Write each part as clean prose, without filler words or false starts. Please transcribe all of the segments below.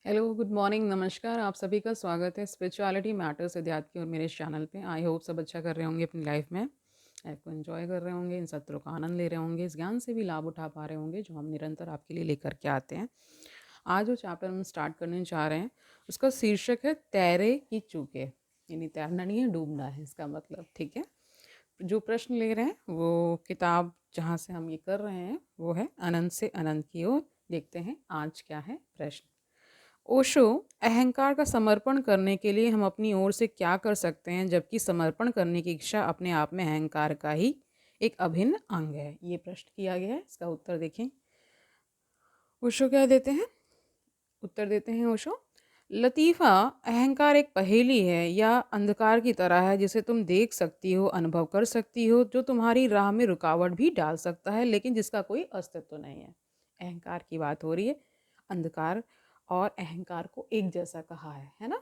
Hello, good morning, नमस्कार। आप सभी का स्वागत है स्पिरिचुअलिटी मैटर्स अध्यात्म की और मेरे इस चैनल पे। आई होप सब अच्छा कर रहे होंगे अपनी लाइफ में, लाइफ को एंजॉय कर रहे होंगे, इन सत्रों का आनंद ले रहे होंगे, इस ज्ञान से भी लाभ उठा पा रहे होंगे जो हम निरंतर आपके लिए लेकर के आते हैं। आज जो चैप्टर हम स्टार्ट करने जा रहे हैं उसका शीर्षक है तैरे की चूके। यानी तैरना नहीं है, डूबना है इसका मतलब। ठीक है। जो प्रश्न ले रहे हैं वो किताब जहाँ से हम ये कर रहे हैं वो है अनंत से अनंत की ओर। देखते हैं आज क्या है प्रश्न। ओशो, अहंकार का समर्पण करने के लिए हम अपनी ओर से क्या कर सकते हैं, जबकि समर्पण करने की इच्छा अपने आप में अहंकार का ही एक अभिन्न अंग है। ये प्रश्न किया गया है, इसका उत्तर देखें। ओशो क्या देते हैं? उत्तर देते हैं ओशो, लतीफ़ा, अहंकार एक पहेली है या अंधकार की तरह है जिसे तुम देख सकती हो, अनुभव कर सकती हो, जो तुम्हारी राह में रुकावट भी डाल सकता है लेकिन जिसका कोई अस्तित्व नहीं है। अहंकार की बात हो रही है। अंधकार और अहंकार को एक जैसा कहा है ना।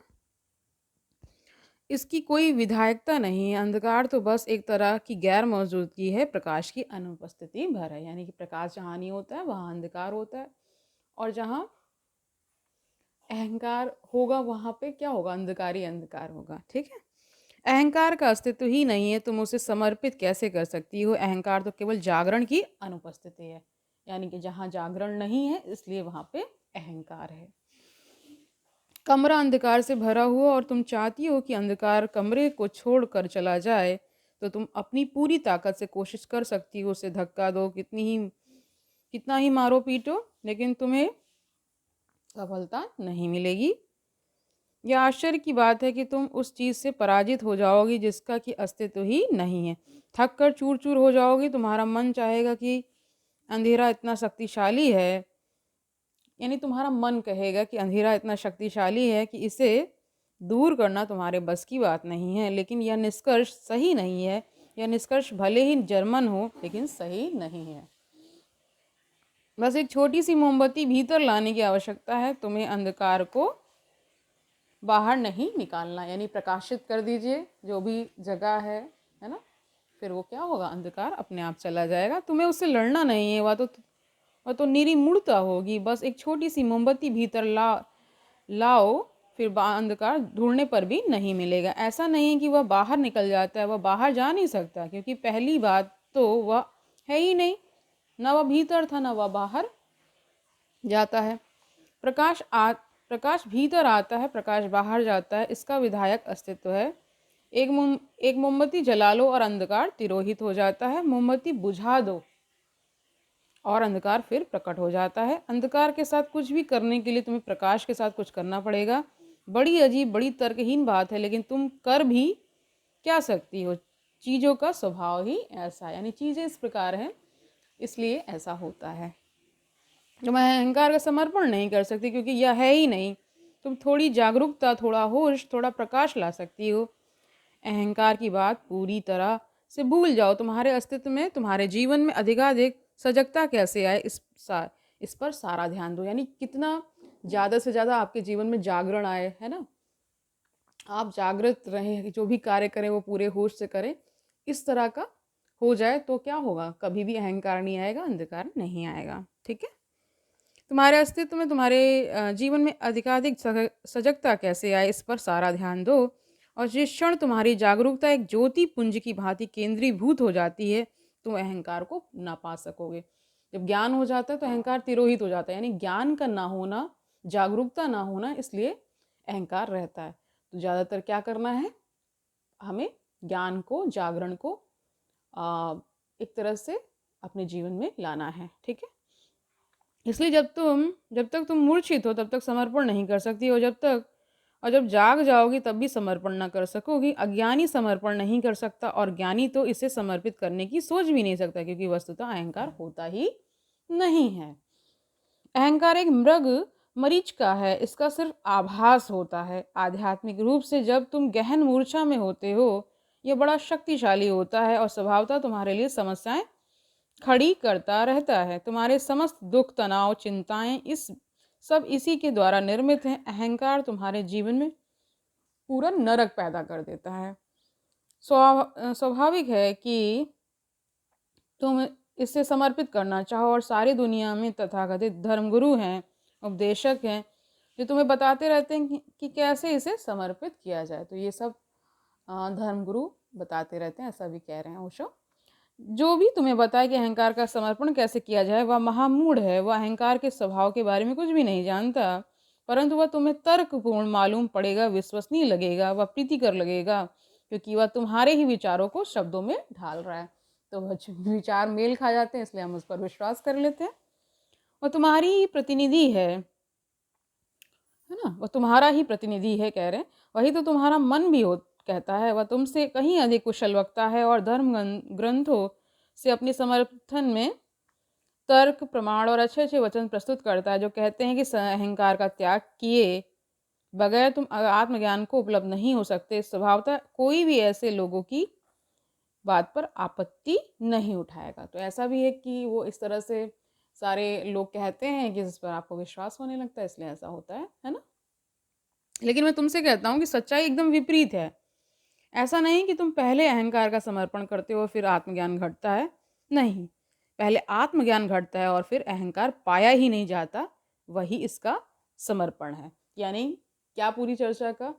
इसकी कोई विधायकता नहीं है। अंधकार तो बस एक तरह की गैर मौजूदगी है, प्रकाश की अनुपस्थिति भर है। यानी कि प्रकाश जहाँ नहीं होता है वहाँ अंधकार होता है, और जहाँ अहंकार होगा वहाँ पे क्या होगा? अंधकार ही अंधकार होगा। ठीक है। अहंकार का अस्तित्व ही नहीं है, तुम उसे समर्पित कैसे कर सकती हो? अहंकार तो केवल जागरण की अनुपस्थिति है। यानी कि जहाँ जागरण नहीं है इसलिए वहाँ पे अहंकार है। कमरा अंधकार से भरा हुआ और तुम चाहती हो कि अंधकार कमरे को छोड़कर चला जाए, तो तुम अपनी पूरी ताकत से कोशिश कर सकती हो उसे धक्का दो, कितना ही मारो पीटो, लेकिन तुम्हें सफलता नहीं मिलेगी। यह आश्चर्य की बात है कि तुम उस चीज़ से पराजित हो जाओगी जिसका कि अस्तित्व ही नहीं है। थक कर चूर चूर हो जाओगी। तुम्हारा मन चाहेगा कि अंधेरा इतना शक्तिशाली है, यानी तुम्हारा मन कहेगा कि अंधेरा इतना शक्तिशाली है कि इसे दूर करना तुम्हारे बस की बात नहीं है। लेकिन यह निष्कर्ष सही नहीं है। यह निष्कर्ष भले ही जर्मन हो लेकिन सही नहीं है। बस एक छोटी सी मोमबत्ती भीतर लाने की आवश्यकता है। तुम्हें अंधकार को बाहर नहीं निकालना, यानी प्रकाशित कर दीजिए जो भी जगह है ना। फिर वो क्या होगा? अंधकार अपने आप चला जाएगा। तुम्हें उससे लड़ना नहीं है। वह तो निरी मूर्ता होगी। बस एक छोटी सी मोमबत्ती भीतर लाओ, फिर अंधकार ढूंढने पर भी नहीं मिलेगा। ऐसा नहीं है कि वह बाहर निकल जाता है, वह बाहर जा नहीं सकता, क्योंकि पहली बात तो वह है ही नहीं। न वह भीतर था न वह बाहर जाता है। प्रकाश भीतर आता है, प्रकाश बाहर जाता है, इसका विधायक अस्तित्व है। एक मोमबत्ती जला लो और अंधकार तिरोहित हो जाता है। मोमबत्ती बुझा दो और अंधकार फिर प्रकट हो जाता है। अंधकार के साथ कुछ भी करने के लिए तुम्हें प्रकाश के साथ कुछ करना पड़ेगा। बड़ी अजीब, बड़ी तर्कहीन बात है, लेकिन तुम कर भी क्या सकती हो? चीज़ों का स्वभाव ही ऐसा है, यानी चीज़ें इस प्रकार हैं इसलिए ऐसा होता है। तुम अहंकार का समर्पण नहीं कर सकती क्योंकि यह है ही नहीं। तुम थोड़ी जागरूकता, थोड़ा होश, थोड़ा प्रकाश ला सकती हो। अहंकार की बात पूरी तरह से भूल जाओ। तुम्हारे अस्तित्व में, तुम्हारे जीवन में अधिकाधिक सजगता कैसे आए, इस पर सारा ध्यान दो। यानी कितना ज़्यादा से ज़्यादा आपके जीवन में जागरण आए, है ना। आप जागृत रहें, जो भी कार्य करें वो पूरे होश से करें। इस तरह का हो जाए तो क्या होगा? कभी भी अहंकार नहीं आएगा, अंधकार नहीं आएगा। ठीक है। तुम्हारे अस्तित्व में, तुम्हारे जीवन में अधिकाधिक सजगता कैसे आए, इस पर सारा ध्यान दो। और जिस क्षण तुम्हारी जागरूकता एक ज्योति पुंज की भांति केंद्रीभूत हो जाती है, तुम अहंकार को ना पा सकोगे। जब ज्ञान हो जाता है तो अहंकार तिरोहित हो जाता है। यानी ज्ञान का ना होना, जागरूकता ना होना, इसलिए अहंकार रहता है। तो ज़्यादातर क्या करना है? हमें ज्ञान को, जागरण को एक तरह से अपने जीवन में लाना है। ठीक है। इसलिए जब तक तुम मूर्छित हो तब तक समर्पण नहीं कर सकती, और जब जाग जाओगी तब भी समर्पण ना कर सकोगी। अज्ञानी समर्पण नहीं कर सकता, और ज्ञानी तो इसे समर्पित करने की सोच भी नहीं सकता, क्योंकि वस्तुतः अहंकार होता ही नहीं है। अहंकार एक मृग मरीच का है, इसका सिर्फ आभास होता है। आध्यात्मिक रूप से जब तुम गहन मूर्छा में होते हो, यह बड़ा शक्तिशाली होता है और स्वभावतः तुम्हारे लिए समस्याएं खड़ी करता रहता है। तुम्हारे समस्त दुख, तनाव, चिंताएं इसी के द्वारा निर्मित हैं। अहंकार तुम्हारे जीवन में पूरा नरक पैदा कर देता है। स्वाभाविक है कि तुम इसे समर्पित करना चाहो, और सारी दुनिया में तथाकथित धर्मगुरु हैं, उपदेशक हैं, जो तुम्हें बताते रहते हैं कि कैसे इसे समर्पित किया जाए। तो ये सब धर्मगुरु बताते रहते हैं, ऐसा भी कह रहे हैं ओशो। जो भी तुम्हें बताए कि अहंकार का समर्पण कैसे किया जाए वह महामूढ़ है, वह अहंकार के स्वभाव के बारे में कुछ भी नहीं जानता, परंतु वह तुम्हें तर्कपूर्ण मालूम पड़ेगा, विश्वसनीय लगेगा, वह प्रीतिकर लगेगा, क्योंकि वह तुम्हारे ही विचारों को शब्दों में ढाल रहा है। तो वह विचार मेल खा जाते हैं, इसलिए हम उस पर विश्वास कर लेते हैं। वह तुम्हारी ही प्रतिनिधि है ना, वह तुम्हारा ही प्रतिनिधि है कह रहे हैं। वही तो तुम्हारा मन भी हो कहता है, वह तुमसे कहीं अधिक कुशल वक्ता है और धर्म ग्रंथों से अपने समर्थन में तर्क, प्रमाण और अच्छे अच्छे वचन प्रस्तुत करता है, जो कहते हैं कि अहंकार का त्याग किए बगैर तुम आत्मज्ञान को उपलब्ध नहीं हो सकते। स्वभावतः कोई भी ऐसे लोगों की बात पर आपत्ति नहीं उठाएगा। तो ऐसा भी है कि वो इस तरह से सारे लोग कहते हैं कि जिस पर आपको विश्वास होने लगता है, इसलिए ऐसा होता है ना। लेकिन मैं तुमसे कहता हूँ कि सच्चाई एकदम विपरीत है। ऐसा नहीं कि तुम पहले अहंकार का समर्पण करते हो फिर आत्मज्ञान घटता है, नहीं, पहले आत्मज्ञान घटता है और फिर अहंकार पाया ही नहीं जाता, वही इसका समर्पण है। यानी क्या पूरी चर्चा का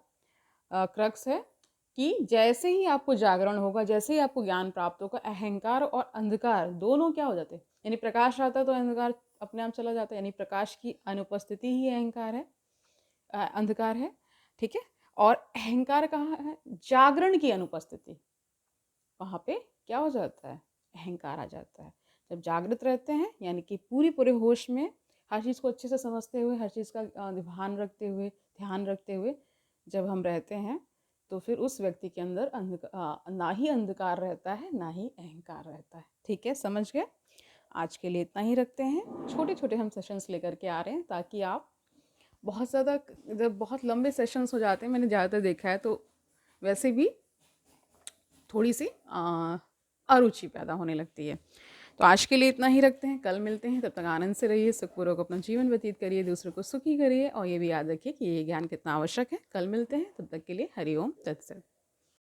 क्रक्स है कि जैसे ही आपको जागरण होगा, जैसे ही आपको ज्ञान प्राप्त होगा, अहंकार और अंधकार दोनों क्या हो जाते हैं, यानी प्रकाश आता तो अहंकार अपने आप चला जाता है, यानी प्रकाश की अनुपस्थिति ही अहंकार है, अंधकार है, ठीक है। और अहंकार कहाँ है, जागरण की अनुपस्थिति, वहाँ पे क्या हो जाता है, अहंकार आ जाता है। जब जागृत रहते हैं यानी कि पूरे होश में हर चीज़ को अच्छे से समझते हुए, हर चीज़ का ध्यान रखते हुए जब हम रहते हैं, तो फिर उस व्यक्ति के अंदर ना ही अंधकार रहता है, ना ही अहंकार रहता है। ठीक है, समझ गए। आज के लिए इतना ही रखते हैं। छोटे छोटे हम सेशंस लेकर के आ रहे हैं ताकि आप बहुत ज़्यादा, जब बहुत लंबे सेशंस हो जाते हैं, मैंने ज़्यादातर देखा है, तो वैसे भी थोड़ी सी अरुचि पैदा होने लगती है। तो आज के लिए इतना ही रखते हैं, कल मिलते हैं। तब तक आनंद से रहिए, सुखपूर्वक अपना जीवन व्यतीत करिए, दूसरों को सुखी करिए, और ये भी याद रखिए कि ये ज्ञान कितना आवश्यक है। कल मिलते हैं, तब तक के लिए हरि ओम तत्सत।